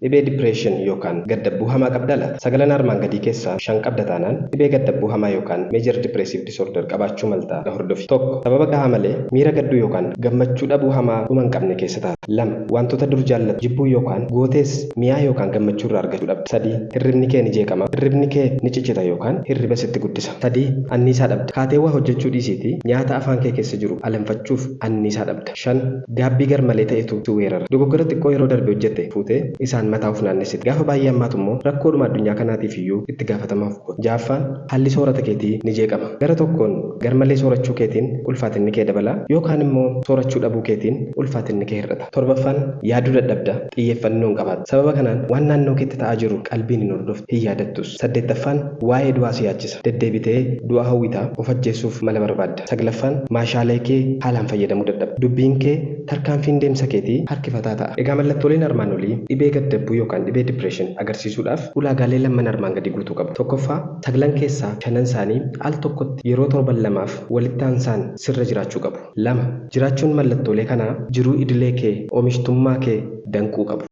dhibee depression yookaan gaddabbuu hamaa qabda laata? Sagalan armaan gadii keessaa 5 qabda taanaan dhibee gaddabbuu hamaa yookaan major depressive disorder qabaachuu malta na hordofi. 1. Sababa gahaa malee miira gadduu yookaan gammachuu dhabuu hamaa dhuma hin qabne keessa taata. 2. Wantoota dur jaallattu jibbuu yookaan gootees mi'aa yookaan gammachuu irraa argachuu dhabda. 3. Hirribni kee ni jeeqama. Hirribni kee ni ciccita yookaan hirriba sitti guddisa. 4. Anniisaa dhabda. Kaateewwan hojjechuu dhiisiiti nyaata afaan kee keessa jiru alanfachuuf anniisaa dhabda. 5. Gaabbii garmalee ta'etu si weerara. Dogoggora xiqqoo yeroo darbe hojjette fuutee isaan mataa of naannessite. Gaafa baay'ee ammaatu immoo rakkoodhuma addunyaa kanaatiif iyyuu itti gaafatamaaf godha. 6ffaan haalli soorata keetii ni jeeqama. Gara tokkoon garmalee soorachuu keetiin ulfaatinni kee dabala yookaan immoo soorachuu dhabuu keetiin ulfaatinni kee hir'ata. 7ffaan yaaduu dadhabda xiyyeeffannoo hin qabaattu. Sababa kanaan waan naannoo keetti ta'aa jiru qalbiin hin hordoftu hin yaadattus. 8ffaan waa'ee du'aa si yaachisa. Deddeebitee du'a hawwitaa of ajjeessuuf mala barbaadda. 9ffaan meeshaalee kee haalaan fayyadamuu dadhabda. Dubbiin kee tarkaanfiin deemsa keetii harkifataa ta'a. Egaa mallattooleen armaan olii dhibee gaddabbuu yookaan dhibee depression agarsiisuudhaaf ulaagaalee lamman armaan gadi guutuu qabu. Tokkoffaa saglan keessaa 5 isaanii al tokkotti yeroo torban lamaaf walitti aansaan sirra jiraachuu qabu. 2. Jiraachuun mallattoolee kanaa jiruu idilee kee oomishtummaa kee danquu qabu.